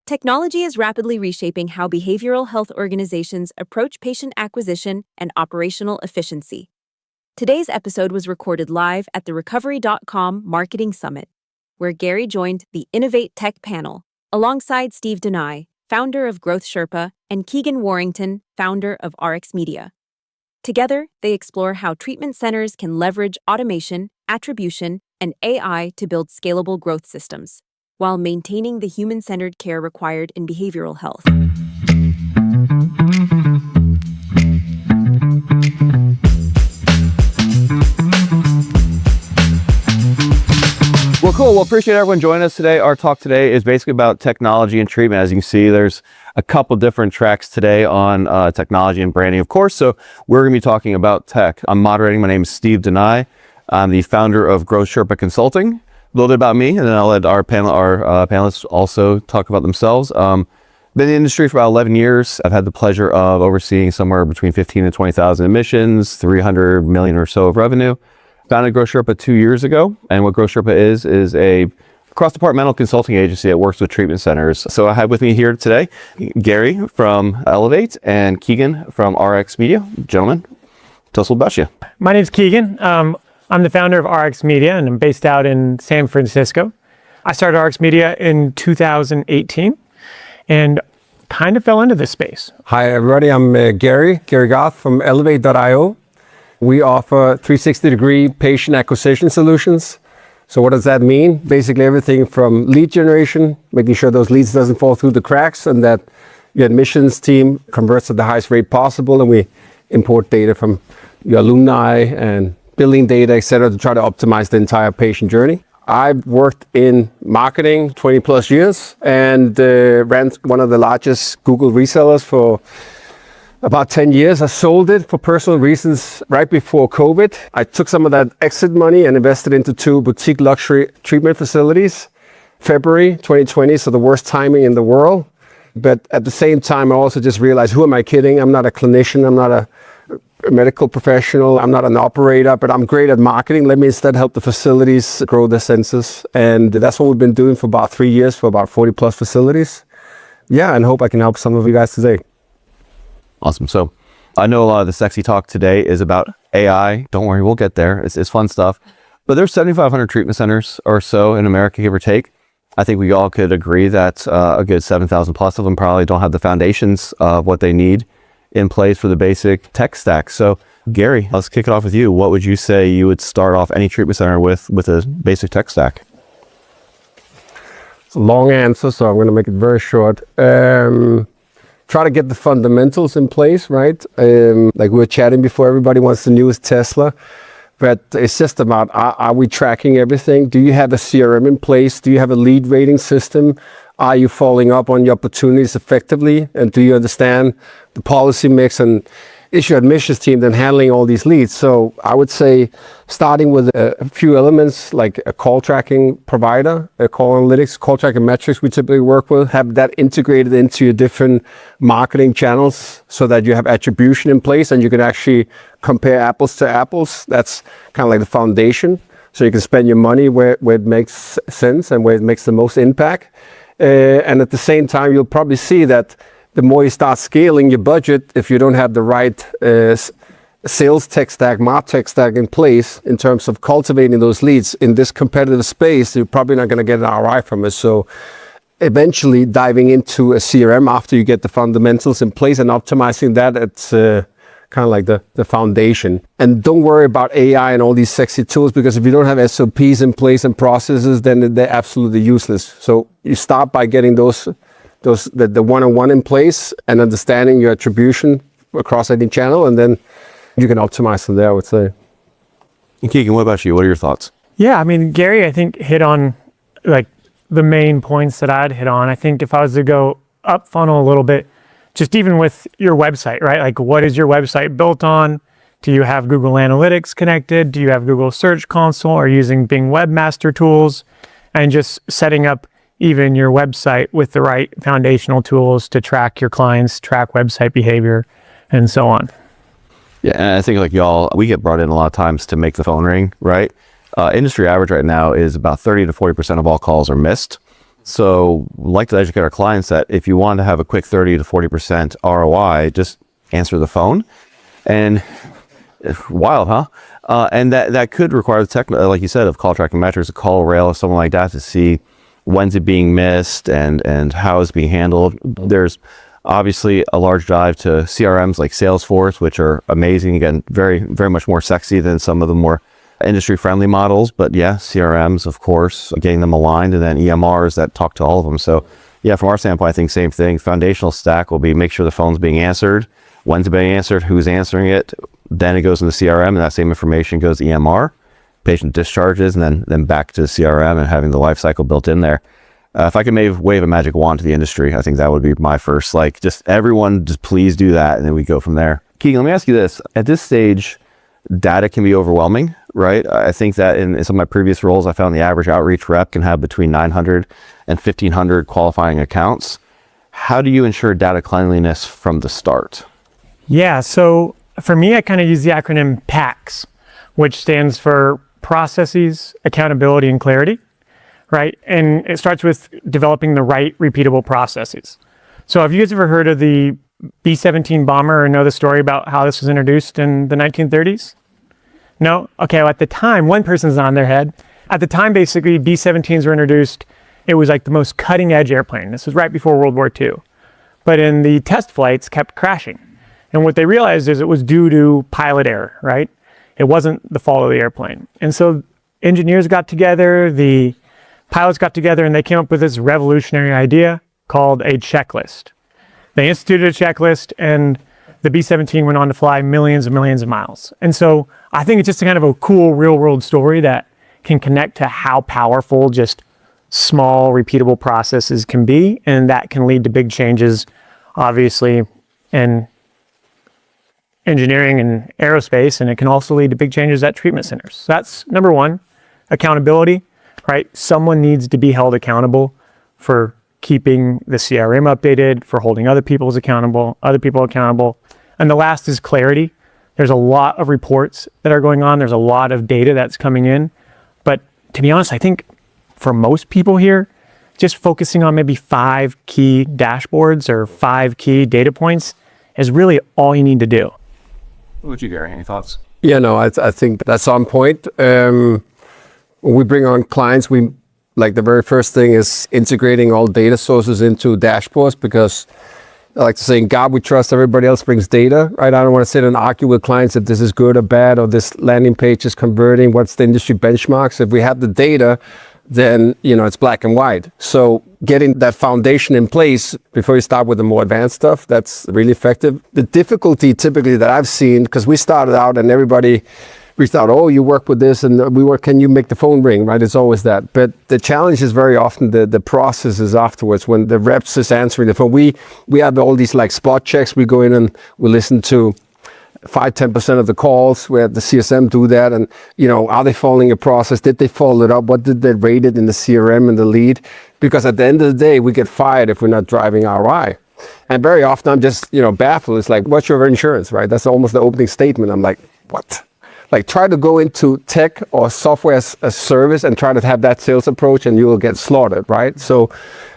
Technology is rapidly reshaping how behavioral health organizations approach patient acquisition and operational efficiency. Today's episode was recorded live at the Recovery.com Marketing Summit, where Gary joined the Innovate Tech panel alongside Steve Donai, founder of Growth Sherpa, and Keegan Warrington, founder of RxMedia. Together, they explore how treatment centers can leverage automation, attribution, and AI to build scalable growth systems, while maintaining the human-centered care required in behavioral health. Well, cool. Well, appreciate everyone joining us today. Our talk today is basically about technology and treatment. As you can see, there's a couple different tracks today on technology and branding, of course. So we're going to be talking about tech. I'm moderating. My name is Steve Donai. I'm the founder of Growth Sherpa Consulting. A little bit about me, and then I'll let our panelists also talk about themselves. Been in the industry for about 11 years. I've had the pleasure of overseeing somewhere between 15 and 20,000 admissions, 300 million or so of revenue. Founded Growth Sherpa 2 years ago, and what Growth Sherpa is a cross-departmental consulting agency that works with treatment centers. So I have with me here today Gary from Elevate and Keegan from RxMedia. Gentlemen, tell us a little about you. My name's Keegan. I'm the founder of RxMedia, and I'm based out in San Francisco. I started RxMedia in 2018 and kind of fell into this space. Hi, everybody. I'm Gary Garth from Elevate.io. We offer 360-degree patient acquisition solutions. So what does that mean? Basically everything from lead generation, making sure those leads doesn't fall through the cracks, and that your admissions team converts at the highest rate possible, and we import data from your alumni and billing data, etc., to try to optimize the entire patient journey. I've worked in marketing 20 plus years and ran one of the largest Google resellers for about 10 years. I sold it for personal reasons right before COVID. I took some of that exit money and invested into 2 boutique luxury treatment facilities. February 2020, so the worst timing in the world. But at the same time, I also just realized, who am I kidding? I'm not a clinician. I'm not a medical professional. I'm not an operator, but I'm great at marketing. Let me instead help the facilities grow their census. And that's what we've been doing for about 3 years for about 40 plus facilities. Yeah, and hope I can help some of you guys today. Awesome. So I know a lot of the sexy talk today is about AI. Don't worry, we'll get there. It's fun stuff. But there's 7,500 treatment centers or so in America, give or take. I think we all could agree that a good 7,000 plus of them probably don't have the foundations of what they need in place for the basic tech stack. So Gary, let's kick it off with you. What would you say you would start off any treatment center with a basic tech stack? It's a long answer, so I'm going to make it very short. Try to get the fundamentals in place, right? Like we were chatting before, everybody wants the newest Tesla, but it's just about, are we tracking everything? Do you have a CRM in place? Do you have a lead rating system? Are you following up on your opportunities effectively? And do you understand the policy mix, and is your admissions team then handling all these leads? So I would say starting with a few elements like a call tracking provider, a call analytics, call tracking metrics we typically work with, have that integrated into your different marketing channels so that you have attribution in place and you can actually compare apples to apples. That's kind of like the foundation. So you can spend your money where it makes sense and where it makes the most impact. And at the same time, you'll probably see that the more you start scaling your budget, if you don't have the right sales tech stack, tech stack in place in terms of cultivating those leads in this competitive space, you're probably not going to get an ROI from it. So eventually diving into a CRM after you get the fundamentals in place and optimizing that, it's kind of like the foundation. And don't worry about AI and all these sexy tools, because if you don't have SOPs in place and processes, then they're absolutely useless. So you start by getting the one-on-one in place and understanding your attribution across any channel, and then you can optimize from there, I would say. And Keegan, what about you? What are your thoughts? Yeah, I mean, Gary, I think hit on like the main points that I'd hit on. I think if I was to go up funnel a little bit, just even with your website, right? Like, what is your website built on? Do you have Google Analytics connected? Do you have Google Search Console or using Bing Webmaster Tools? And just setting up even your website with the right foundational tools to track your clients, track website behavior, and so on. Yeah, and I think like y'all, we get brought in a lot of times to make the phone ring, right? Industry average right now is about 30 to 40% of all calls are missed. So like to educate our clients that if you want to have a quick 30 to 40% ROI, just answer the phone. And wild, huh? And that could require the tech, like you said, of call tracking metrics, a call rail or something like that to see when's it being missed and how it's being handled. There's obviously a large dive to CRMs like Salesforce, which are amazing. Again, very, very much more sexy than some of the more industry-friendly models. But yeah, CRMs, of course, getting them aligned, and then EMRs that talk to all of them. So yeah, from our standpoint, I think same thing. Foundational stack will be make sure the phone's being answered, when's it being answered, who's answering it. Then it goes into CRM, and that same information goes to EMR, patient discharges, and then back to CRM and having the life cycle built in there. If I could wave a magic wand to the industry, I think that would be my first, like, just everyone just please do that. And then we go from there. Keegan, let me ask you this. At this stage, data can be overwhelming, right? I think that in some of my previous roles, I found the average outreach rep can have between 900 and 1,500 qualifying accounts. How do you ensure data cleanliness from the start? Yeah, so for me, I kind of use the acronym PACS, which stands for Processes, Accountability, and Clarity, right? And it starts with developing the right repeatable processes. So have you guys ever heard of the B-17 bomber or know the story about how this was introduced in the 1930s? No? Okay, well, at the time, one person's on their head. At the time, basically, B-17s were introduced. It was like the most cutting edge airplane. This was right before World War II. But in the test flights, kept crashing. And what they realized is it was due to pilot error, right? It wasn't the fault of the airplane. And so engineers got together, the pilots got together, and they came up with this revolutionary idea called a checklist. They instituted a checklist, and the B-17 went on to fly millions and millions of miles. And so I think it's just a kind of a cool real-world story that can connect to how powerful just small, repeatable processes can be, and that can lead to big changes, obviously, in engineering and aerospace, and it can also lead to big changes at treatment centers. So that's number one, accountability, right? Someone needs to be held accountable for keeping the CRM updated, for holding other people accountable. And the last is clarity. There's a lot of reports that are going on. There's a lot of data that's coming in. But to be honest, I think for most people here, just focusing on maybe 5 key dashboards or 5 key data points is really all you need to do. What would you, Gary? Any thoughts? Yeah, no, I think that's on point. When we bring on clients, we like the very first thing is integrating all data sources into dashboards, because I like to say, in God we trust, everybody else brings data, right? I don't want to sit and argue with clients if this is good or bad, or this landing page is converting, what's the industry benchmarks. If we have the data, then, it's black and white. So getting that foundation in place before you start with the more advanced stuff, that's really effective. The difficulty typically that I've seen, because we started out and everybody reached out, oh, you work with this, and can you make the phone ring, right? It's always that. But the challenge is very often the processes afterwards, when the reps is answering the phone. We have all these like spot checks. We go in and we listen to 5-10% of the calls. We have the CSM do that, and are they following a process? Did they follow it up? What did they rate it in the CRM and the lead? Because at the end of the day, we get fired if we're not driving ROI. And very often I'm just baffled. It's like, what's your insurance, right? That's almost the opening statement. I'm like, what? Like, try to go into tech or software as a service and try to have that sales approach, and you will get slaughtered, right? So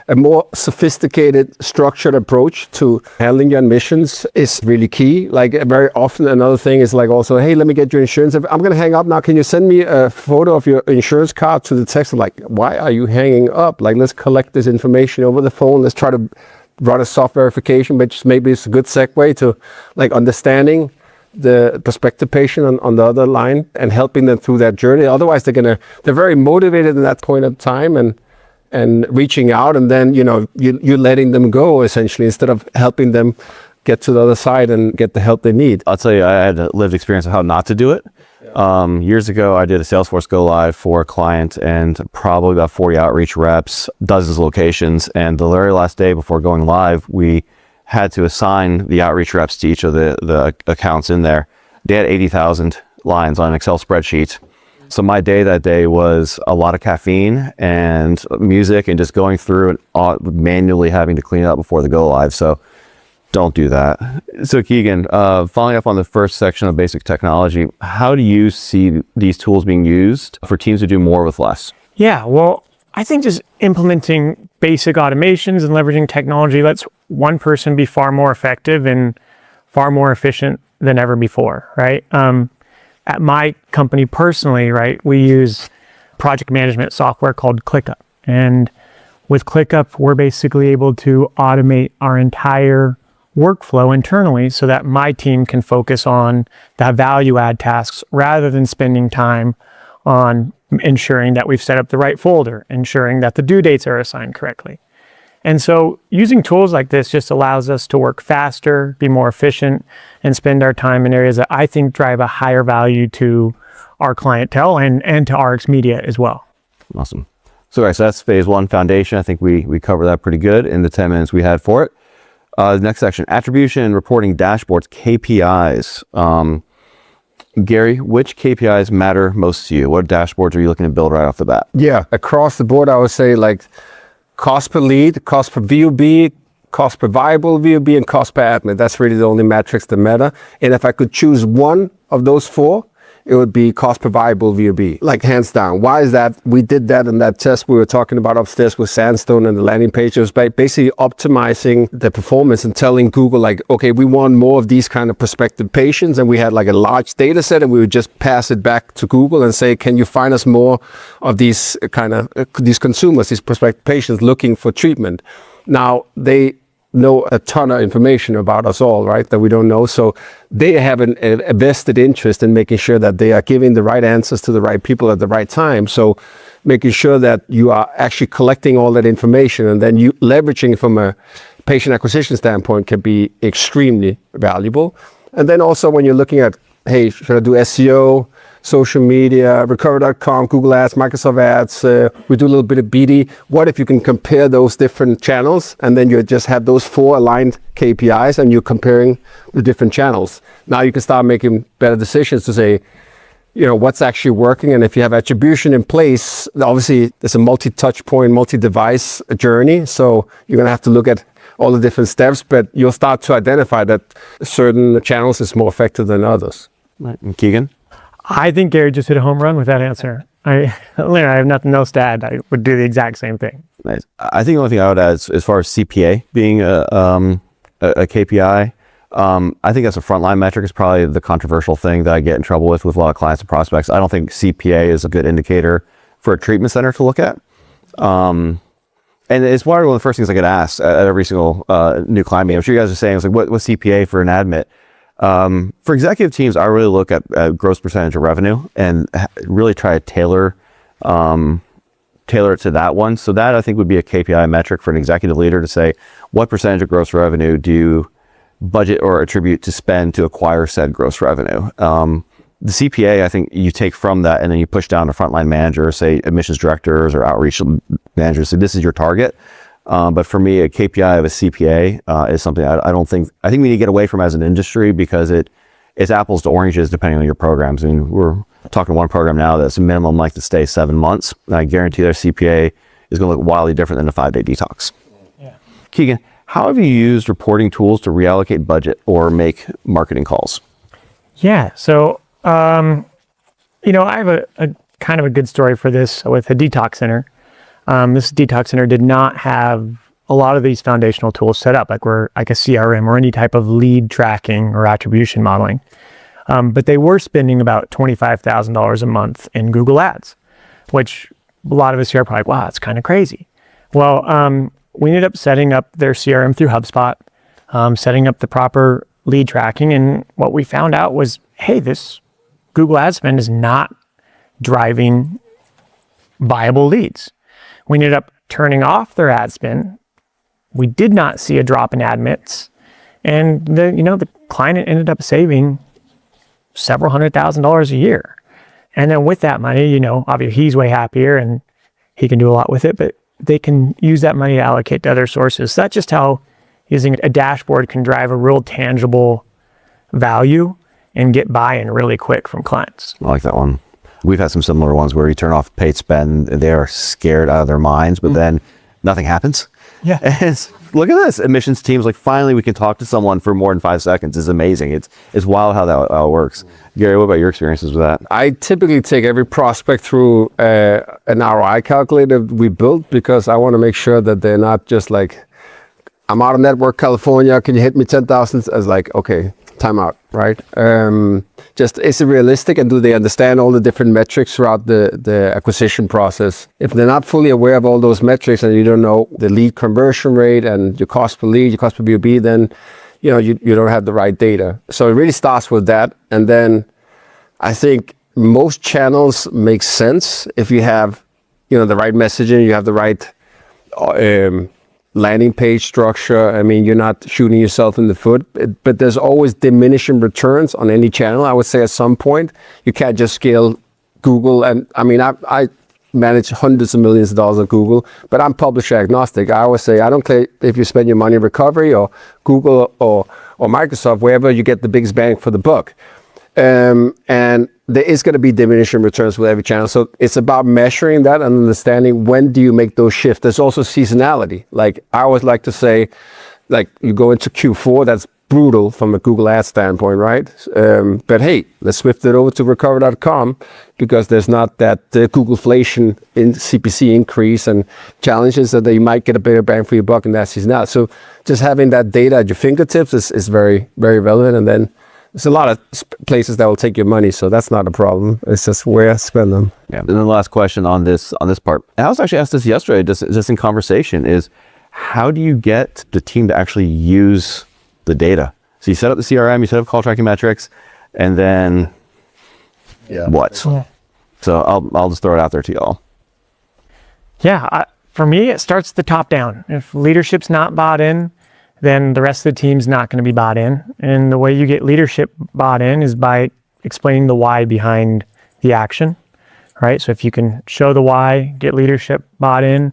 a more sophisticated, structured approach to handling your admissions is really key. Like, very often another thing is like also, hey, let me get your insurance. I'm going to hang up now. Can you send me a photo of your insurance card to the text? I'm like, why are you hanging up? Like, let's collect this information over the phone. Let's try to run a soft verification, which maybe is a good segue to like understanding the prospective patient on the other line and helping them through that journey. Otherwise, they're very motivated in that point of time and reaching out, and then you're letting them go essentially, instead of helping them get to the other side and get the help they need. I'll tell you, I had a lived experience of how not to do it. Yeah. Years ago, I did a Salesforce go live for a client, and probably about 40 outreach reps, dozens of locations, and the very last day before going live, we had to assign the outreach reps to each of the accounts in there. They had 80,000 lines on an Excel spreadsheet. So my day that day was a lot of caffeine and music and just going through and manually having to clean it up before the go live. So don't do that. So Keegan, following up on the first section of basic technology, how do you see these tools being used for teams to do more with less? Yeah, well, I think just implementing basic automations and leveraging technology lets one person be far more effective and far more efficient than ever before, right? At my company personally, right, we use project management software called ClickUp. And with ClickUp, we're basically able to automate our entire workflow internally so that my team can focus on the value add tasks rather than spending time on ensuring that we've set up the right folder, ensuring that the due dates are assigned correctly. And so using tools like this just allows us to work faster, be more efficient, and spend our time in areas that I think drive a higher value to our clientele and to RxMedia as well. Awesome. So, guys, so that's phase one, foundation. I think we covered that pretty good in the 10 minutes we had for it. The next section, attribution and reporting dashboards, KPIs. Gary, which KPIs matter most to you? What dashboards are you looking to build right off the bat? Yeah, across the board, I would say like cost per lead, cost per VOB, cost per viable VOB, and cost per admin. That's really the only metrics that matter. And if I could choose one of those four, it would be cost per viable VOB, like hands down. Why is that? We did that in that test we were talking about upstairs with Sandstone and the landing page. It was basically optimizing the performance and telling Google like, okay, we want more of these kind of prospective patients. And we had like a large data set and we would just pass it back to Google and say, can you find us more of these kind of, these consumers, these prospective patients looking for treatment? Now, they know a ton of information about us all, right, that we don't know. So they have a vested interest in making sure that they are giving the right answers to the right people at the right time. So making sure that you are actually collecting all that information and then you leveraging from a patient acquisition standpoint can be extremely valuable. And then also when you're looking at, hey, should I do SEO, social media, recover.com, Google Ads, Microsoft Ads, we do a little bit of BD. What if you can compare those different channels and then you just have those 4 aligned KPIs and you're comparing the different channels. Now you can start making better decisions to say, you know, what's actually working. And if you have attribution in place, obviously there's a multi-touch point, multi-device journey. So you're going to have to look at all the different steps, but you'll start to identify that certain channels is more effective than others. Right. And Keegan? I think Gary just hit a home run with that answer. I have nothing else to add. I would do the exact same thing. Nice. I think the only thing I would add is, as far as CPA being a KPI, I think that's a frontline metric. Is probably the controversial thing that I get in trouble with a lot of clients and prospects. I don't think CPA is a good indicator for a treatment center to look at. And it's one of the first things I get asked at every single new client meeting. I'm sure you guys are saying, it's like, what's CPA for an admit? For executive teams, I really look at gross percentage of revenue and really try to tailor it to that one. So that I think would be a KPI metric for an executive leader to say, what percentage of gross revenue do you budget or attribute to spend to acquire said gross revenue? The CPA, I think you take from that and then you push down to frontline managers, say admissions directors or outreach managers, say this is your target. But for me, a KPI of a CPA is something I think we need to get away from as an industry because it's apples to oranges depending on your programs. I mean, we're talking one program now that's minimum like to stay 7 months. And I guarantee their CPA is going to look wildly different than a 5-day detox. Yeah. Keegan, how have you used reporting tools to reallocate budget or make marketing calls? Yeah. So, I have a kind of a good story for this with a detox center. This detox center did not have a lot of these foundational tools set up, like a CRM or any type of lead tracking or attribution modeling. But they were spending about $25,000 a month in Google Ads, which a lot of us here are probably like, wow, that's kind of crazy. Well, we ended up setting up their CRM through HubSpot, setting up the proper lead tracking. And what we found out was, hey, this Google Ad spend is not driving viable leads. We ended up turning off their ad spend. We did not see a drop in admits. And the client ended up saving several $100,000 a year. And then with that money, obviously he's way happier and he can do a lot with it, but they can use that money to allocate to other sources. So that's just how using a dashboard can drive a real tangible value and get buy-in really quick from clients. I like that one. We've had some similar ones where you turn off paid spend and they are scared out of their minds, but then nothing happens. Yeah. And look at this. Admissions teams, like, finally we can talk to someone for more than 5 seconds. It's amazing. It's wild how that works. Gary, what about your experiences with that? I typically take every prospect through an ROI calculator we built, because I want to make sure that they're not just like, I'm out of network California, can you hit me 10,000? As like, okay, time out, right? Just, is it realistic, and do they understand all the different metrics throughout the acquisition process? If they're not fully aware of all those metrics, and you don't know the lead conversion rate and your cost per lead, your cost per BOB, then you don't have the right data. So it really starts with that. And then I think most channels make sense if you have the right messaging, you have the right landing page structure. I mean, you're not shooting yourself in the foot, but there's always diminishing returns on any channel. I would say at some point you can't just scale Google. And I mean, I manage hundreds of millions of dollars on Google, but I'm publisher agnostic. I always say, I don't care if you spend your money in recovery or Google or Microsoft, wherever you get the biggest bang for the buck. And there is going to be diminishing returns with every channel. So it's about measuring that and understanding, when do you make those shifts. There's also seasonality. Like, I always like to say, like, you go into Q4, that's brutal from a Google Ads standpoint, right? But hey, let's shift it over to recover.com, because there's not that Googleflation in CPC increase and challenges that you might get a better bang for your buck in that seasonality. So just having that data at your fingertips is very, very relevant. And then there's a lot of places that will take your money, so that's not a problem. It's just where to spend them. Yeah. And then the last question on this part, I was actually asked this yesterday, just in conversation, is how do you get the team to actually use the data? So you set up the CRM, you set up call tracking metrics, and then what? Yeah. So I'll just throw it out there to y'all. Yeah, for me, it starts the top down. If leadership's not bought in, then the rest of the team's not going to be bought in. And the way you get leadership bought in is by explaining the why behind the action, right? So if you can show the why, get leadership bought in,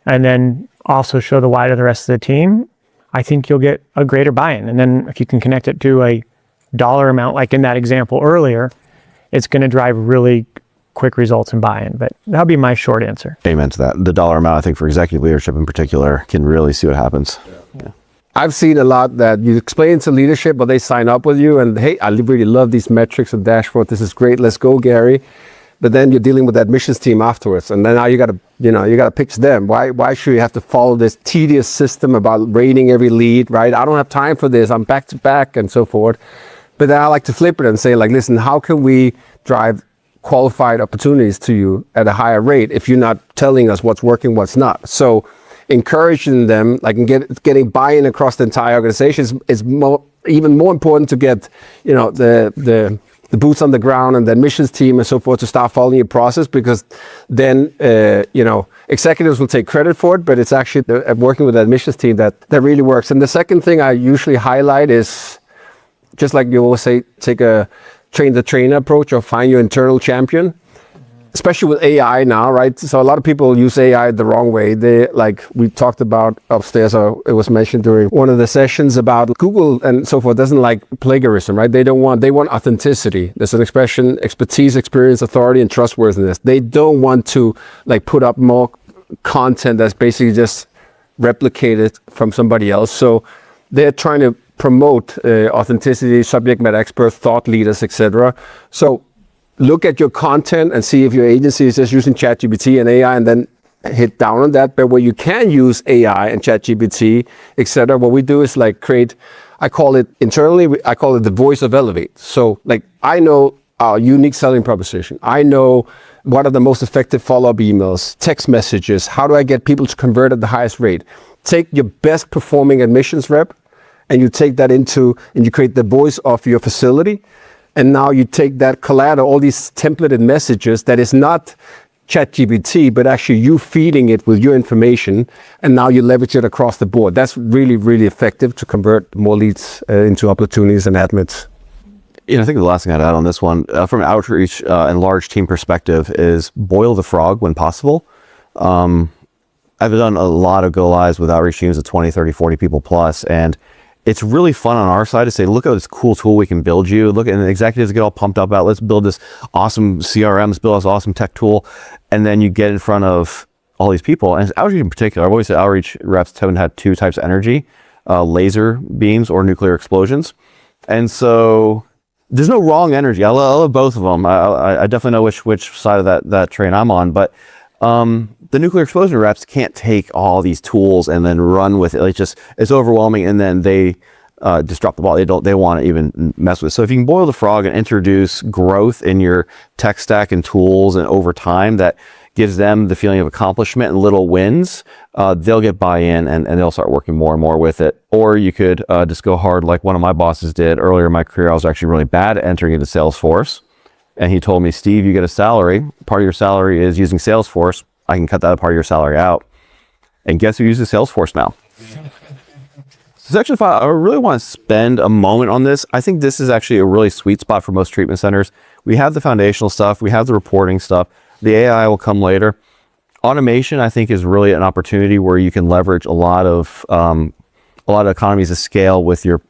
and then also show the why to the rest of the team, I think you'll get a greater buy-in. And then if you can connect it to a dollar amount, like in that example earlier, it's going to drive really quick results in buy-in. But that'll be my short answer. Amen to that. The dollar amount, I think, for executive leadership in particular, can really see what happens. Yeah. I've seen a lot that you explain to leadership, but they sign up with you and, hey, I really love these metrics and dashboard. This is great. Let's go, Gary. But then you're dealing with the admissions team afterwards. And then now you got to pitch them. Why should you have to follow this tedious system about rating every lead, right? I don't have time for this. I'm back to back and so forth. But then I like to flip it and say, like, listen, how can we drive qualified opportunities to you at a higher rate if you're not telling us what's working, what's not? So encouraging them, like, getting buy-in across the entire organization is even more important to get, the boots on the ground and the admissions team and so forth to start following your process, because then, executives will take credit for it, but it's actually working with the admissions team that really works. And the second thing I usually highlight is, just like you always say, take a train the trainer approach, or find your internal champion. Especially with AI now, right? So a lot of people use AI the wrong way. They, like we talked about upstairs, or it was mentioned during one of the sessions, about Google and so forth doesn't like plagiarism, right? They want authenticity. There's an expression: expertise, experience, authority, and trustworthiness. They don't want to like put up more content that's basically just replicated from somebody else. So they're trying to promote authenticity, subject matter experts, thought leaders, etc. So look at your content and see if your agency is just using ChatGPT and AI, and then hit down on that. But where you can use AI and ChatGPT, etc., what we do is like create, I call it internally, I call it the voice of Elevate. So like, I know our unique selling proposition. I know what are the most effective follow-up emails, text messages. How do I get people to convert at the highest rate? Take your best performing admissions rep, and you take that and you create the voice of your facility. And now you take that collateral, all these templated messages that is not ChatGPT, but actually you feeding it with your information, and now you leverage it across the board. That's really, really effective to convert more leads into opportunities and admits. I think the last thing I'd add on this one, from an outreach and large team perspective, is boil the frog when possible. I've done a lot of go-lives with outreach teams of 20, 30, 40 people plus, and it's really fun on our side to say, look at this cool tool we can build you. Look, and the executives get all pumped up about, let's build this awesome CRM, let's build this awesome tech tool. And then you get in front of all these people, and outreach in particular, I've always said outreach reps tend to have two types of energy, laser beams or nuclear explosions. And so there's no wrong energy. I love both of them. I definitely know which side of that train I'm on, but the nuclear explosion reps can't take all these tools and then run with it. It's overwhelming, and then they just drop the ball. They want to even mess with it. So if you can boil the frog and introduce growth in your tech stack and tools, and over time that gives them the feeling of accomplishment and little wins, they'll get buy-in and they'll start working more and more with it. Or you could just go hard like one of my bosses did earlier in my career. I was actually really bad at entering into Salesforce. And he told me, Steve, you get a salary. Part of your salary is using Salesforce. I can cut that part of your salary out. And guess who uses Salesforce now? Section 5, I really want to spend a moment on this. I think this is actually a really sweet spot for most treatment centers. We have the foundational stuff. We have the reporting stuff. The AI will come later. Automation, I think, is really an opportunity where you can leverage a lot of economies of scale with your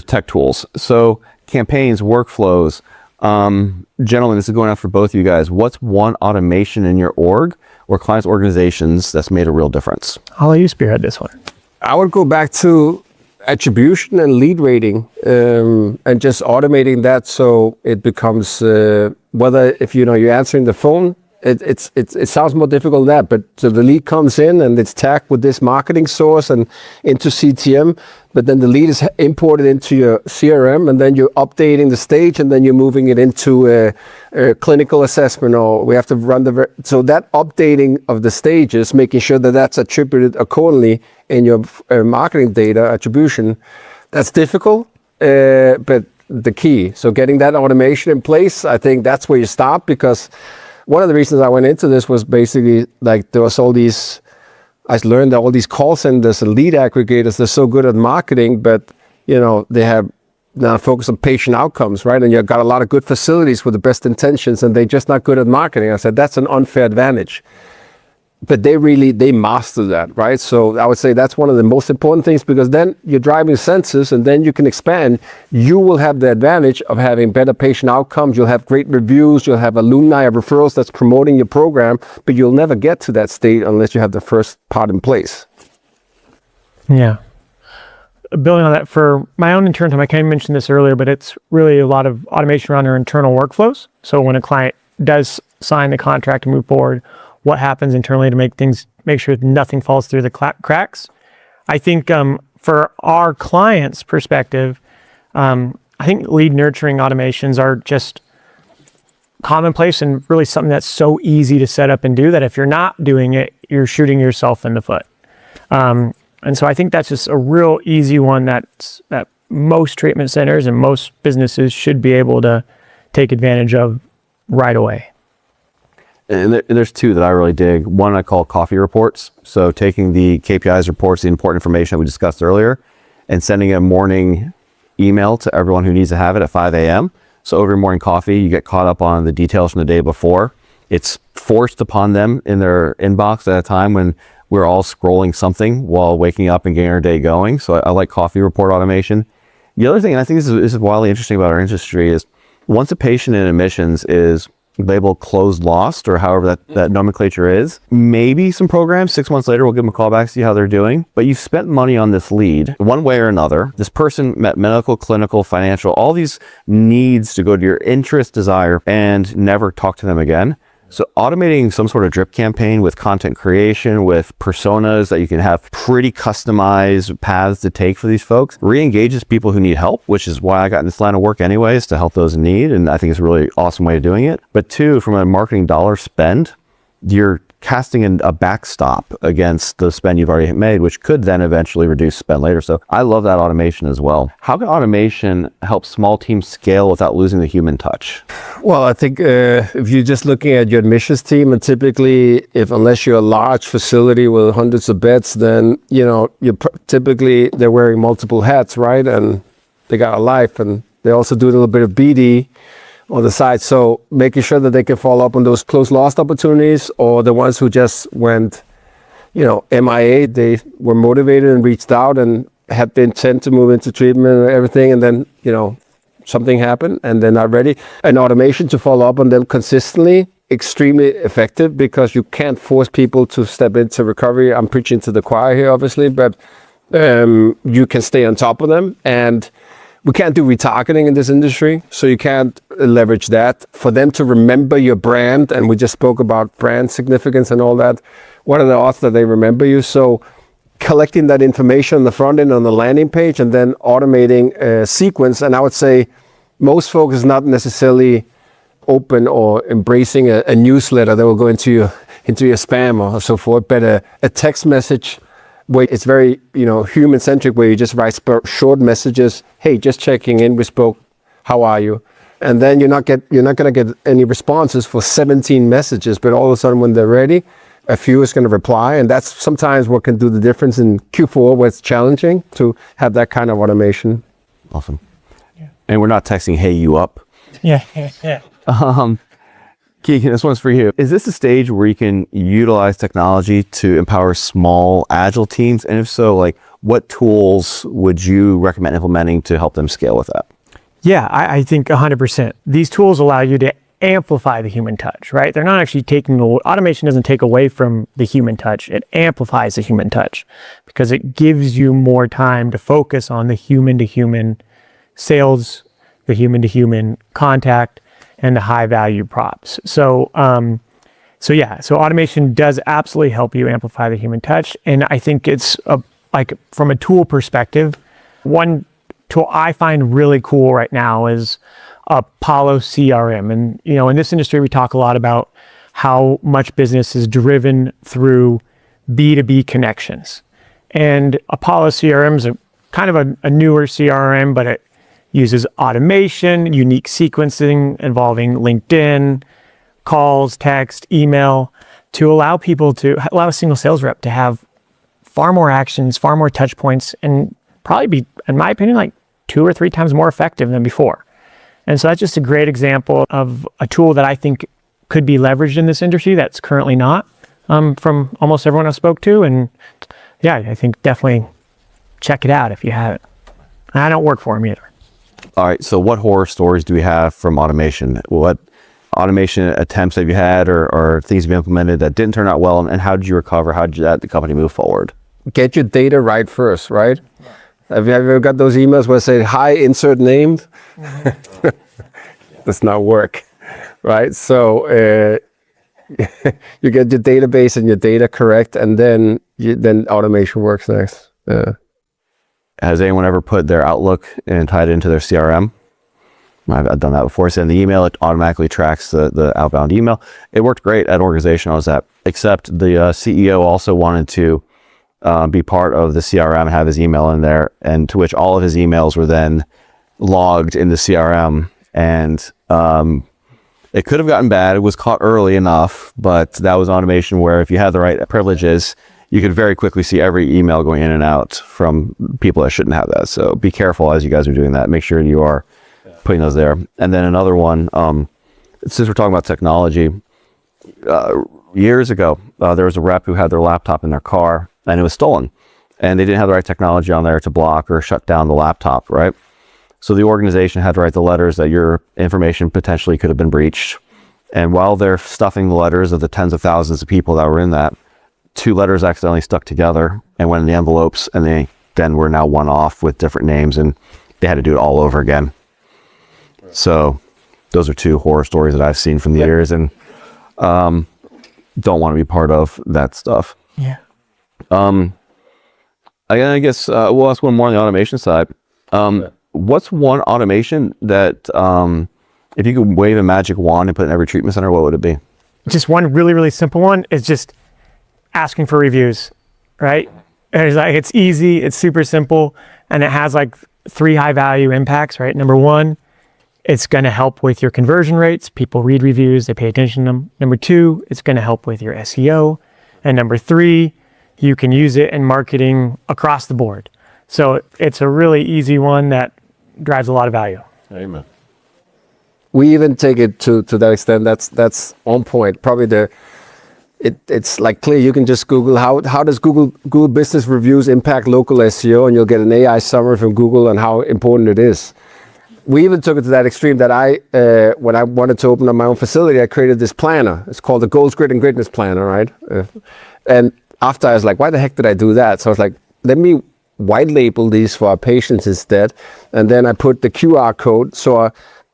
tech tools. So campaigns, workflows. Gentlemen, this is going out for both of you guys. What's one automation in your org or clients' organizations that's made a real difference? I'll let you spearhead this one. I would go back to attribution and lead rating, and just automating that so it becomes whether if you're answering the phone, it sounds more difficult than that, but so the lead comes in and it's tagged with this marketing source and into CTM, but then the lead is imported into your CRM, and then you're updating the stage, and then you're moving it into a clinical assessment, or we have to run so that updating of the stages, making sure that that's attributed accordingly in your marketing data attribution, that's difficult, but the key. So getting that automation in place, I think that's where you start, because one of the reasons I went into this was basically like there was I learned that all these call centers and lead aggregators, they're so good at marketing, but they have now focus on patient outcomes, right? And you've got a lot of good facilities with the best intentions, and they're just not good at marketing. I said, that's an unfair advantage. But they master that, right? So I would say that's one of the most important things, because then you're driving census, and then you can expand. You will have the advantage of having better patient outcomes. You'll have great reviews. You'll have alumni referrals that's promoting your program, but you'll never get to that state unless you have the first part in place. Yeah. Building on that, for my own internal time, I kind of mentioned this earlier, but it's really a lot of automation around our internal workflows. So when a client does sign the contract and move forward, what happens internally to make sure nothing falls through the cracks. I think for our clients' perspective, I think lead nurturing automations are just commonplace and really something that's so easy to set up and do that if you're not doing it, you're shooting yourself in the foot. And so I think that's just a real easy one that most treatment centers and most businesses should be able to take advantage of right away. And there's two that I really dig. One I call coffee reports. So taking the KPIs reports, the important information that we discussed earlier, and sending a morning email to everyone who needs to have it at 5 a.m. So over your morning coffee, you get caught up on the details from the day before. It's forced upon them in their inbox at a time when we're all scrolling something while waking up and getting our day going. So I like coffee report automation. The other thing, and I think this is wildly interesting about our industry, is once a patient in admissions is labeled closed lost, or however that nomenclature is, maybe some programs 6 months later we'll give them a call back, see how they're doing. But you've spent money on this lead one way or another. This person met medical, clinical, financial, all these needs to go to your interest, desire, and never talk to them again. So automating some sort of drip campaign with content creation, with personas that you can have pretty customized paths to take for these folks, re-engages people who need help, which is why I got in this line of work anyways, to help those in need. And I think it's a really awesome way of doing it. But two, from a marketing dollar spend, you're casting in a backstop against the spend you've already made, which could then eventually reduce spend later. So I love that automation as well. How can automation help small teams scale without losing the human touch? Well, I think if you're just looking at your admissions team, and typically, unless you're a large facility with hundreds of beds, then typically they're wearing multiple hats, right? And they got a life, and they also do a little bit of BD on the side. So making sure that they can follow up on those close lost opportunities, or the ones who just went, MIA, they were motivated and reached out and had the intent to move into treatment and everything. And then, something happened and they're not ready. And automation to follow up on them consistently extremely effective because you can't force people to step into recovery. I'm preaching to the choir here, obviously, but you can stay on top of them. And we can't do retargeting in this industry, so you can't leverage that. For them to remember your brand, and we just spoke about brand significance and all that, what are the odds that they remember you? So collecting that information on the front end, on the landing page, and then automating a sequence. And I would say most folks is not necessarily open or embracing a newsletter that will go into your spam or so forth, but a text message where it's very, human centric, where you just write short messages. Hey, just checking in. We spoke. How are you? And then you're not going to get any responses for 17 messages, but all of a sudden when they're ready, a few is going to reply. And that's sometimes what can do the difference in Q4, where it's challenging to have that kind of automation. Awesome. Yeah. And we're not texting, hey, you up? Yeah. Keegan, this one's for you. Is this a stage where you can utilize technology to empower small, agile teams? And if so, like, what tools would you recommend implementing to help them scale with that? Yeah, I think 100%. These tools allow you to amplify the human touch, right? They're not actually automation doesn't take away from the human touch. It amplifies the human touch because it gives you more time to focus on the human-to-human sales, the human-to-human contact, and the high-value props. So automation does absolutely help you amplify the human touch. And I think it's from a tool perspective, one tool I find really cool right now is Apollo CRM. And, in this industry, we talk a lot about how much business is driven through B2B connections. And Apollo CRM is kind of a newer CRM, but it uses automation, unique sequencing involving LinkedIn, calls, text, email, to allow a single sales rep to have far more actions, far more touch points, and probably be, in my opinion, like 2 or 3 times more effective than before. And so that's just a great example of a tool that I think could be leveraged in this industry that's currently not, from almost everyone I spoke to. And yeah, I think definitely check it out if you haven't. I don't work for them either. All right, so what horror stories do we have from automation? What automation attempts have you had or things you've implemented that didn't turn out well, and how did you recover? How did the company move forward? Get your data right first, right? Yeah. Have you ever got those emails where it say, hi, insert name? Mm-hmm. Does not work, right? So you get your database and your data correct, and then automation works next. Has anyone ever put their Outlook and tied it into their CRM? I've done that before. Send the email, it automatically tracks the outbound email. It worked great at an organization I was at, except the CEO also wanted to be part of the CRM and have his email in there, and to which all of his emails were then logged in the CRM. And it could have gotten bad. It was caught early enough, but that was automation where if you had the right privileges, you could very quickly see every email going in and out from people that shouldn't have that. So be careful as you guys are doing that. Make sure you are putting those there. And then another one, since we're talking about technology, years ago, there was a rep who had their laptop in their car and it was stolen. And they didn't have the right technology on there to block or shut down the laptop, right? So the organization had to write the letters that your information potentially could have been breached. And while they're stuffing the letters of the tens of thousands of people that were in that, 2 letters accidentally stuck together and went in the envelopes, and they then were now one off with different names, and they had to do it all over again. Right. So those are 2 horror stories that I've seen from the years, and don't want to be part of that stuff. Yeah. I guess we'll ask one more on the automation side. What's one automation that if you could wave a magic wand and put it in every treatment center, what would it be? Just one really, really simple one is just asking for reviews, right? It's easy, it's super simple, and it has 3 high value impacts, right? Number 1, it's going to help with your conversion rates. People read reviews, they pay attention to them. Number 2, it's going to help with your SEO. And number 3, you can use it in marketing across the board. So it's a really easy one that drives a lot of value. Amen. We even take it to that extent. That's on point. Probably it's clear. You can just Google how does Google Business Reviews impact local SEO, and you'll get an AI summary from Google on how important it is. we even took it to that extreme that when I wanted to open up my own facility, I created this planner. It's called the Goals, Grit, and Greatness Planner, right? And after I was like, why the heck did I do that? So I was like, let me white label these for our patients instead. And then I put the QR code. So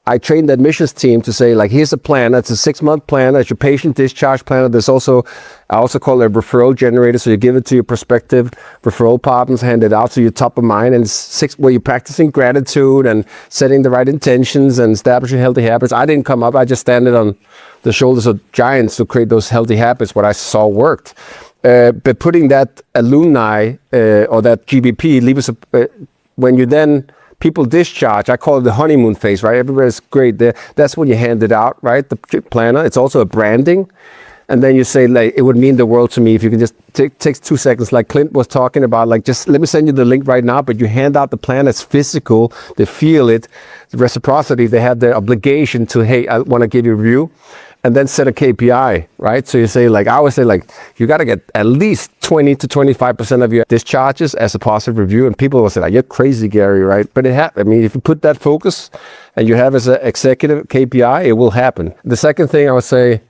I trained the admissions team to say, like, here's a plan. It's a 6-month plan. It's your patient discharge planner. There's also, I also call it a referral generator. So you give it to your prospective referral partners, hand it out so you're top of mind. And it's where you're practicing gratitude and setting the right intentions and establishing healthy habits. I didn't come up. I just standed on the shoulders of giants to create those healthy habits. What I saw worked. But putting that alumni or that GBP, when you then people discharge, I call it the honeymoon phase, right? Everybody's great there. That's when you hand it out, right? The planner. It's also a branding. And then you say, like, it would mean the world to me if you can just takes 2 seconds, like Clint was talking about, like, just let me send you the link right now, but you hand out the plan. It's physical. They feel it. The reciprocity, they have the obligation to, hey, I want to give you a review. And then set a KPI, right? So you say, like, I always say, like, you got to get at least 20 to 25% of your discharges as a positive review. And people will say, like, you're crazy, Gary, right? But I mean, if you put that focus and you have as an executive KPI, it will happen. The second thing I would say,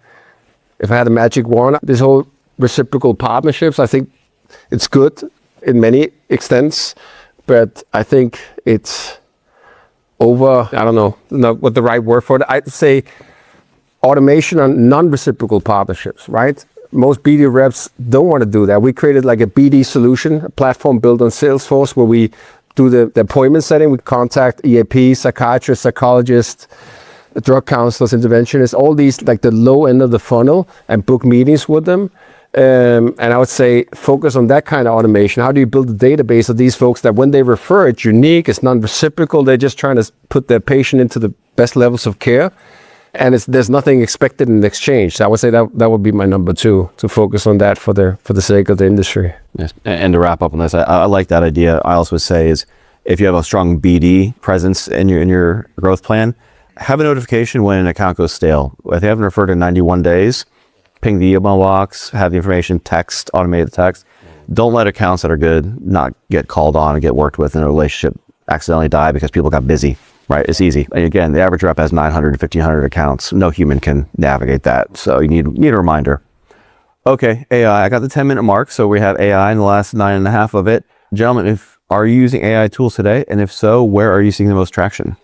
if I had a magic wand, this whole reciprocal partnerships, I think it's good in many extents, but I think it's over, I don't know what the right word for it. I'd say automation on non-reciprocal partnerships, right? Most BD reps don't want to do that. We created like a BD solution, a platform built on Salesforce where we do the appointment setting. We contact EAP, psychiatrists, psychologists, drug counselors, interventionists, all these like the low end of the funnel and book meetings with them. And I would say focus on that kind of automation. How do you build a database of these folks that when they refer, it's unique, it's non-reciprocal, they're just trying to put their patient into the best levels of care. And there's nothing expected in exchange. So I would say that would be my number 2, to focus on that for the sake of the industry. Yes. And to wrap up on this, I like that idea. I also would say is if you have a strong BD presence in your growth plan, have a notification when an account goes stale. If they haven't referred in 91 days, ping the email box, have the information, automate the text. Don't let accounts that are good not get called on and get worked with in a relationship accidentally die because people got busy. Right, it's easy. And again, the average rep has 900 to 1,500 accounts. No human can navigate that. So you need a reminder. Okay, AI. I got the 10-minute mark. So we have AI in the last 9.5 of it. Gentlemen, are you using AI tools today? And if so, where are you seeing the most traction?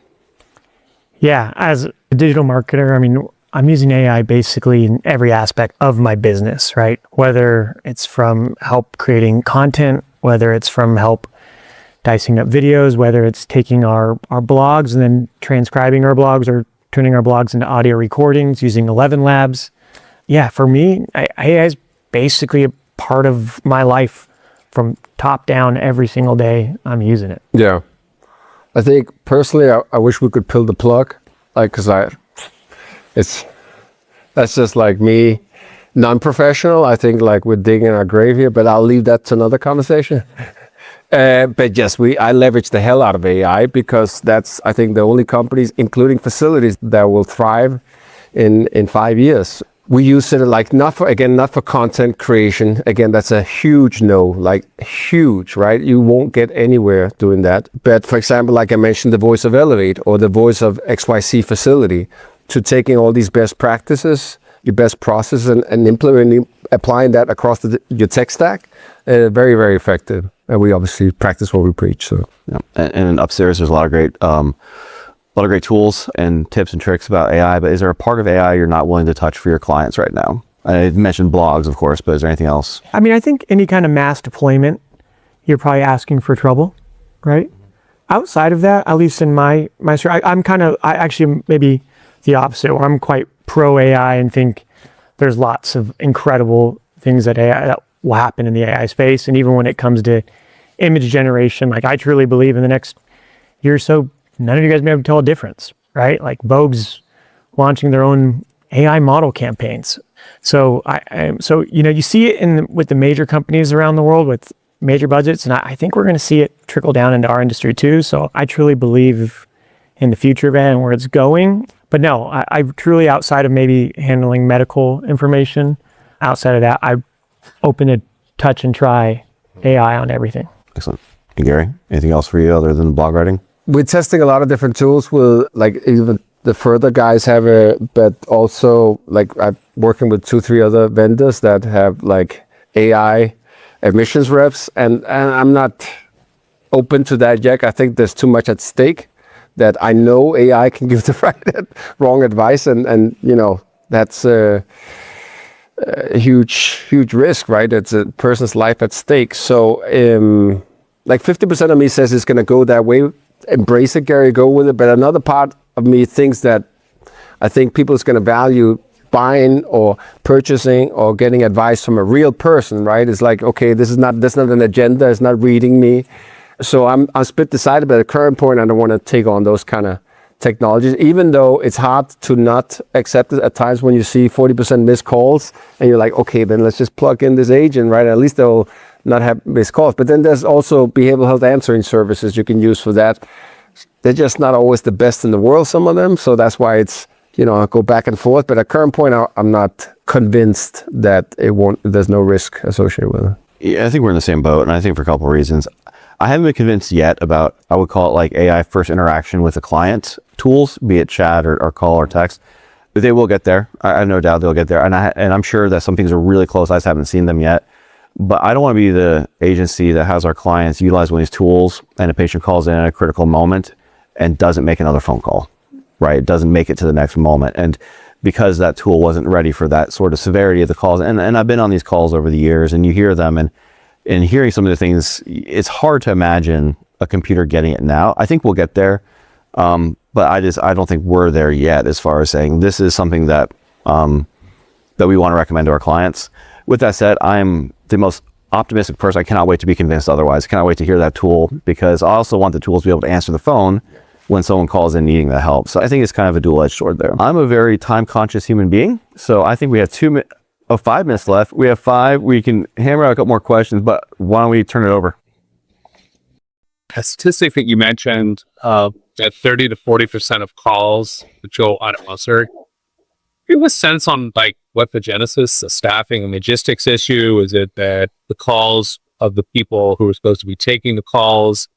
Yeah, as a digital marketer, I mean, I'm using AI basically in every aspect of my business, right? Whether it's from help creating content, whether it's from help dicing up videos, whether it's taking our blogs and then transcribing our blogs or turning our blogs into audio recordings using 11 Labs. Yeah, for me, AI is basically a part of my life from top down every single day. I'm using it. Yeah. I think personally, I wish we could pull the plug, like, cause that's just like me, non-professional. I think like we're digging our grave here, but I'll leave that to another conversation. But yes, I leverage the hell out of AI because that's, I think, the only companies, including facilities, that will thrive in 5 years. We use it like not for content creation. Again, that's a huge no, like huge, right? You won't get anywhere doing that. But for example, like I mentioned, the voice of Elevate or the voice of XYZ facility, to taking all these best practices, your best process and implementing, applying that across your tech stack, very, very effective. And we obviously practice what we preach. So yeah. And upstairs, there's a lot of great tools and tips and tricks about AI. But is there a part of AI you're not willing to touch for your clients right now? I mentioned blogs, of course, but is there anything else? I mean, I think any kind of mass deployment, you're probably asking for trouble, right? Outside of that, at least in my I'm I actually maybe the opposite, where I'm quite pro AI and think there's lots of incredible things that will happen in the AI space. And even when it comes to image generation, like I truly believe in the next year or so, none of you guys may be able to tell a difference, right? Like Vogue's launching their own AI model campaigns. So you see it with the major companies around the world with major budgets. And I think we're going to see it trickle down into our industry too. So I truly believe in the future of it and where it's going. But no, I truly, outside of maybe handling medical information, outside of that, I open to touch and try AI on everything. Excellent. And Gary, anything else for you other than blog writing? we're testing a lot of different tools with like even the further guys have but also like I'm working with 2-3 other vendors that have like AI admissions reps, and I'm not open to that yet. I think there's too much at stake that I know AI can give the wrong advice, and you know, that's a huge risk, right? It's a person's life at stake. So like 50% of me says it's going to go that way. Embrace it, Gary, go with it. But another part of me thinks that I think people is going to value buying or purchasing or getting advice from a real person, right? It's like, okay, that's not an agenda. It's not reading me. So I'm split decided, but at the current point, I don't want to take on those kind of technologies, even though it's hard to not accept it at times when you see 40% missed calls and you're like, okay, then let's just plug in this agent, right? At least they'll not have missed calls. But then there's also behavioral health answering services you can use for that. They're just not always the best in the world, some of them. So that's why it's, you know, I go back and forth. But at current point, I'm not convinced that there's no risk associated with it. Yeah, I think we're in the same boat, and I think for a couple of reasons. I haven't been convinced yet about, I would call it like AI first interaction with a client tools, be it chat or call or text. But they will get there. I have no doubt they'll get there. And I'm sure that some things are really close. I just haven't seen them yet. But I don't want to be the agency that has our clients utilize one of these tools and a patient calls in at a critical moment and doesn't make another phone call, right? It doesn't make it to the next moment. And because that tool wasn't ready for that sort of severity of the calls. And I've been on these calls over the years, and you hear them, and hearing some of the things, it's hard to imagine a computer getting it now. I think we'll get there. But I don't think we're there yet as far as saying this is something that that we want to recommend to our clients. With that said, I'm the most optimistic person. I cannot wait to be convinced otherwise. I cannot wait to hear that tool, because I also want the tools to be able to answer the phone when someone calls in needing the help. So I think it's kind of a dual-edged sword there. I'm a very time-conscious human being, so I think we have 5 minutes left. We have 5. We can hammer out a couple more questions, but why don't we turn it over? A statistic that you mentioned, that 30 to 40% of calls that go unanswered. Give a sense on like what the genesis, the staffing and logistics issue. Is it that the calls of the people who are supposed to be taking the calls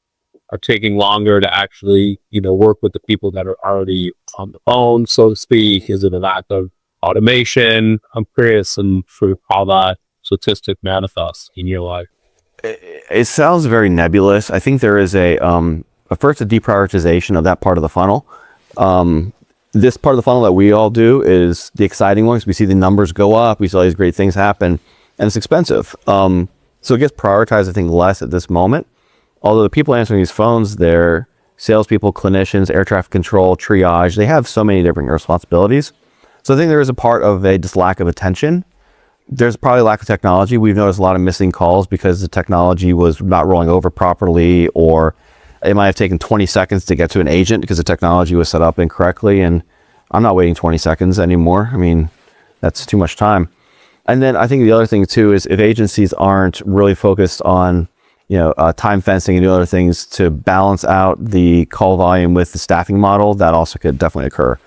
are taking longer to actually, work with the people that are already on the phone, so to speak? Is it a lack of automation? I'm curious and for how that statistic manifests in your life. It sounds very nebulous. I think there is first a deprioritization of that part of the funnel. This part of the funnel that we all do is the exciting ones. We see the numbers go up. We see all these great things happen, and it's expensive. So it gets prioritized, I think, less at this moment. Although the people answering these phones, they're salespeople, clinicians, air traffic control, triage. They have so many different responsibilities. So I think there is a part of a just lack of attention. There's probably lack of technology. We've noticed a lot of missing calls because the technology was not rolling over properly, or it might have taken 20 seconds to get to an agent because the technology was set up incorrectly. And I'm not waiting 20 seconds anymore. I mean, that's too much time. And then I think the other thing too is if agencies aren't really focused on, time fencing and other things to balance out the call volume with the staffing model, that also could definitely occur.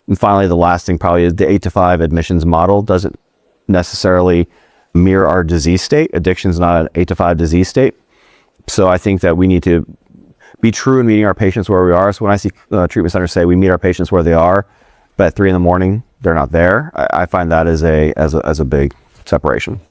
And finally, the last thing probably is the 8-to-5 admissions model doesn't necessarily mirror our disease state. Addiction is not an 8-to-5 disease state. So I think that we need to be true in meeting our patients where we are. So when I see treatment centers say we meet our patients where they are, but at 3 a.m, they're not there, I find that as a big separation.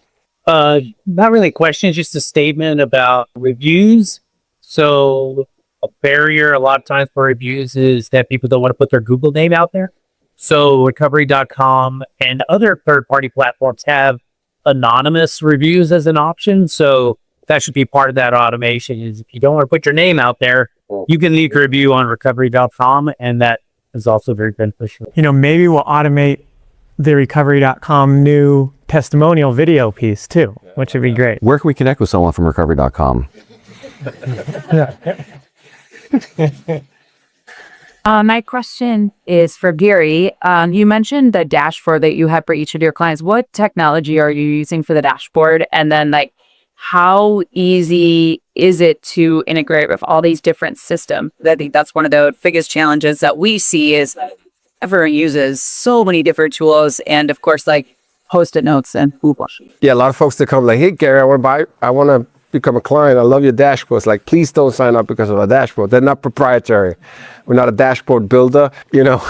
Not really a question, just a statement about reviews. So a barrier a lot of times for reviews is that people don't want to put their Google name out there. So recovery.com and other third-party platforms have anonymous reviews as an option. So that should be part of that automation. Is if you don't want to put your name out there, you can leave a review on recovery.com, and that is also very beneficial. Maybe we'll automate the recovery.com new testimonial video piece too, which would be great. Where can we connect with someone from recovery.com? My question is for Gary. You mentioned the dashboard that you have for each of your clients. What technology are you using for the dashboard? And then how easy is it to integrate with all these different systems? I think that's one of the biggest challenges that we see is everyone uses so many different tools, and of course Post-it notes and Google. Yeah, a lot of folks that come like, hey Gary, I want to become a client. I love your dashboards. Like, please don't sign up because of a dashboard. They're not proprietary. We're not a dashboard builder. You know,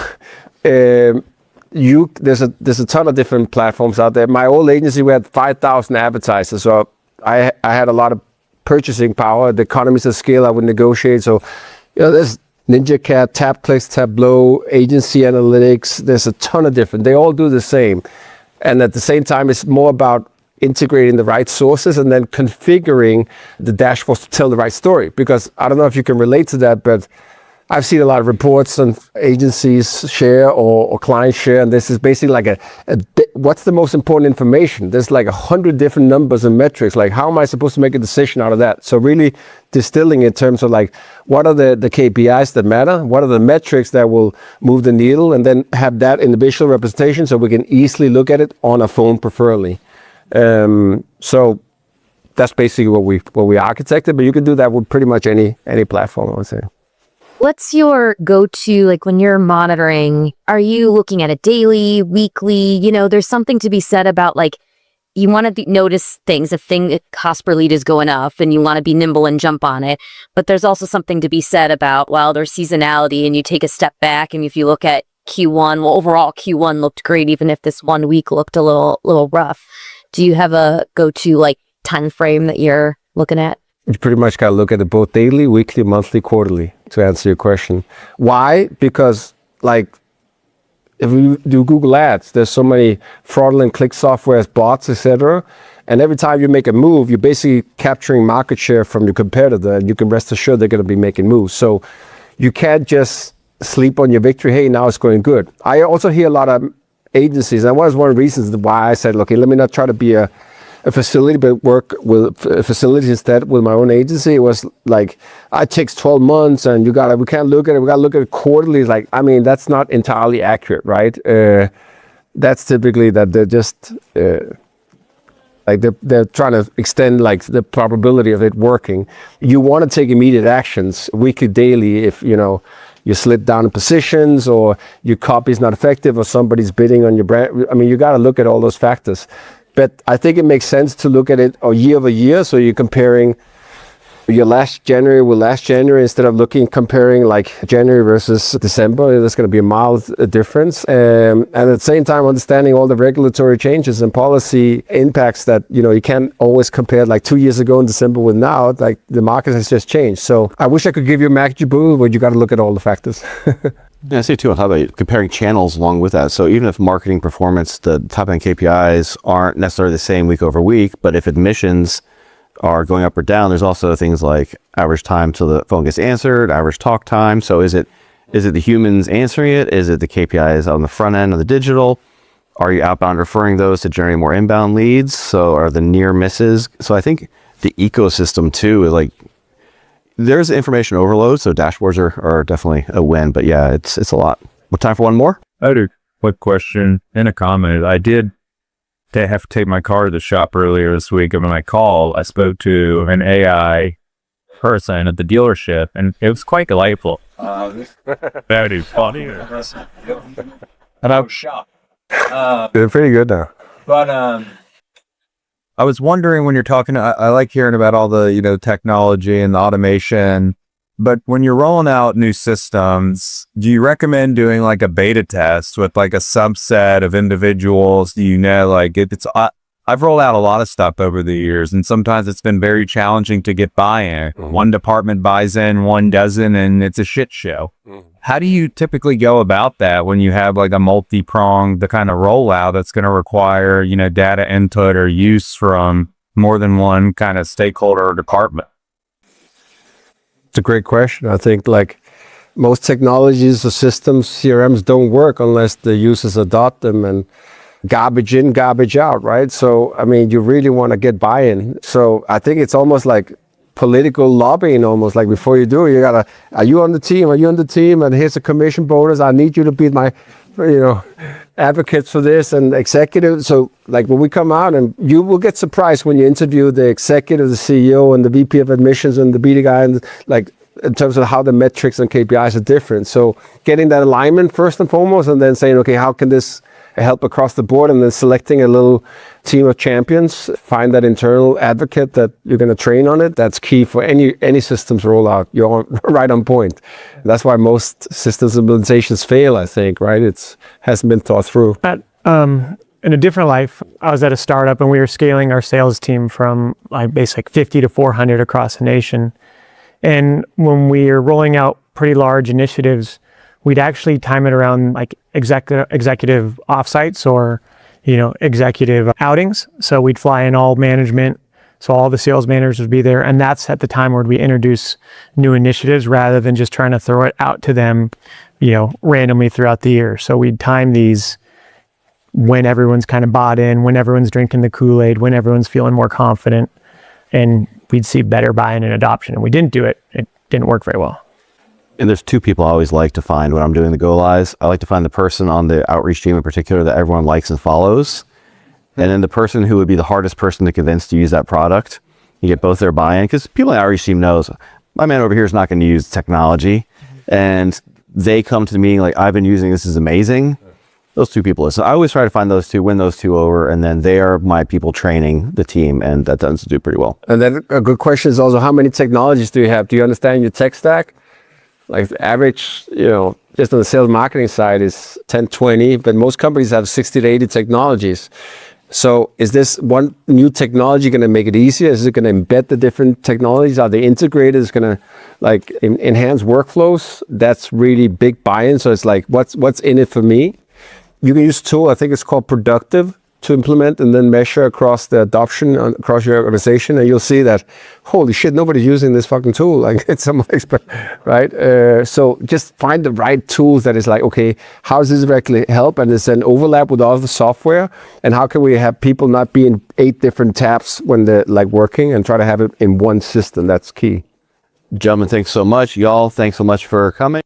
there's a ton of different platforms out there. My old agency, we had 5,000 advertisers, so I had a lot of purchasing power. The economies of scale I would negotiate. So, you know, there's NinjaCat, TapClicks, Tableau, Agency Analytics. There's a ton of different. They all do the same, and at the same time, it's more about integrating the right sources and then configuring the dashboards to tell the right story. Because I don't know if you can relate to that, but I've seen a lot of reports on agencies share or clients share, and this is basically like what's the most important information? There's like 100 different numbers and metrics. Like, how am I supposed to make a decision out of that? So really distilling in terms of like, what are the KPIs that matter? What are the metrics that will move the needle? And then have that in the visual representation so we can easily look at it on a phone, preferably. So that's basically what we architected, but you can do that with pretty much any platform, I would say. What's your go-to, like when you're monitoring, are you looking at it daily, weekly? You know, there's something to be said about like, you want to notice things, if cost per lead is going up and you want to be nimble and jump on it. But there's also something to be said about, well, there's seasonality and you take a step back. And if you look at Q1, well, overall Q1 looked great, even if this 1 week looked a little rough. Do you have a go-to like time frame that you're looking at? You pretty much got to look at it both daily, weekly, monthly, quarterly to answer your question. Why? Because like if we do Google Ads, there's so many fraudulent click softwares, bots, etc. And every time you make a move, you're basically capturing market share from your competitor, and you can rest assured they're going to be making moves. So you can't just sleep on your victory. Hey, now it's going good. I also hear a lot of agencies, and that was one of the reasons why I said, okay, let me not try to be a facility, but work with facilities instead with my own agency. It was like, it takes 12 months and we can't look at it. We got to look at it quarterly. Like, I mean, that's not entirely accurate, right? That's typically that they're just, like they're trying to extend like the probability of it working. You want to take immediate actions weekly, daily, if, you know, you slid down in positions or your copy is not effective or somebody's bidding on your brand. I mean, you got to look at all those factors. But I think it makes sense to look at it year over year. So you're comparing your last January with last January instead of comparing like January versus December. There's going to be a mild difference. And at the same time, understanding all the regulatory changes and policy impacts that, you know, you can't always compare like 2 years ago in December with now. Like the market has just changed. So I wish I could give you a magic bullet, but you got to look at all the factors. Yeah, I say too, how about comparing channels along with that? So even if marketing performance, the top end KPIs aren't necessarily the same week over week, but if admissions are going up or down, there's also things like average time till the phone gets answered, average talk time. So is it the humans answering it? Is it the KPIs on the front end of the digital? Are you outbound referring those to generate more inbound leads? So are the near misses? So I think the ecosystem too is like, there's information overload, so dashboards are definitely a win. But yeah, it's a lot. What, time for one more? I had a quick question and a comment. I did have to take my car to the shop earlier this week, and when I called, I spoke to an AI person at the dealership, and it was quite delightful. Very funny. And I was shocked. They're pretty good now. But I was wondering, when you're talking, I like hearing about all the, you know, technology and the automation, but when you're rolling out new systems, do you recommend doing like a beta test with like a subset of individuals? Do you know, like I've rolled out a lot of stuff over the years, and sometimes it's been very challenging to get buy-in. Mm-hmm. One department buys in, one doesn't, and it's a shit show. Mm-hmm. How do you typically go about that when you have like a multi-pronged, the kind of rollout that's going to require, you know, data input or use from more than one kind of stakeholder or department? It's a great question. I think like most technologies or systems, CRMs don't work unless the users adopt them, and garbage in, garbage out, right? So, I mean, you really want to get buy-in. So I think it's almost like political lobbying, almost like before you do it, you gotta, are you on the team? Are you on the team? And here's a commission bonus. I need you to be my, you know, advocates for this and executive. So like when we come out, and you will get surprised when you interview the executive, the CEO and the VP of admissions and the BD guy, and like in terms of how the metrics and KPIs are different. So getting that alignment first and foremost, and then saying, okay, how can this help across the board, and then selecting a little team of champions, find that internal advocate that you're going to train on it. That's key for any systems rollout. You're right on point. That's why most systems implementations fail, I think, right? It hasn't been thought through. In a different life, I was at a startup and we were scaling our sales team from like basically 50 to 400 across the nation. And when we were rolling out pretty large initiatives, we'd actually time it around like executive offsites or, executive outings. So we'd fly in all management. So all the sales managers would be there. And that's at the time where we introduce new initiatives rather than just trying to throw it out to them, randomly throughout the year. So we'd time these when everyone's kind of bought in, when everyone's drinking the Kool-Aid, when everyone's feeling more confident, and we'd see better buy-in and adoption. And we didn't do it. It didn't work very well. And there's two people I always like to find when I'm doing the go lives. I like to find the person on the outreach team in particular that everyone likes and follows. And then the person who would be the hardest person to convince to use that product. You get both their buy-in, because people in the outreach team knows, my man over here is not going to use technology. And they come to the meeting like, I've been using this, is amazing. Those two people. So I always try to find those two, win those two over, and then they are my people training the team, and that tends to do pretty well. And then a good question is also, how many technologies do you have? Do you understand your tech stack? Like the average, just on the sales marketing side is 10, 20, but most companies have 60 to 80 technologies. So is this one new technology going to make it easier? Is it going to embed the different technologies? Are they integrated? Is it going to enhance workflows? That's really big buy-in. So it's like, what's in it for me? You can use a tool, I think it's called Productive, to implement and then measure across the adoption across your organization, and you'll see that, holy shit, nobody's using this fucking tool. Like, it's some expert, right? So just find the right tools that is like, okay, how does this directly help? And is an overlap with all the software? And how can we have people not be in 8 different tabs when they're like working, and try to have it in one system? That's key. Gentlemen, thanks so much. Y'all, thanks so much for coming.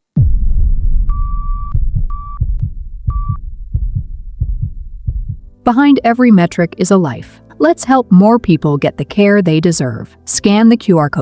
Behind every metric is a life. Let's help more people get the care they deserve. Scan the QR code.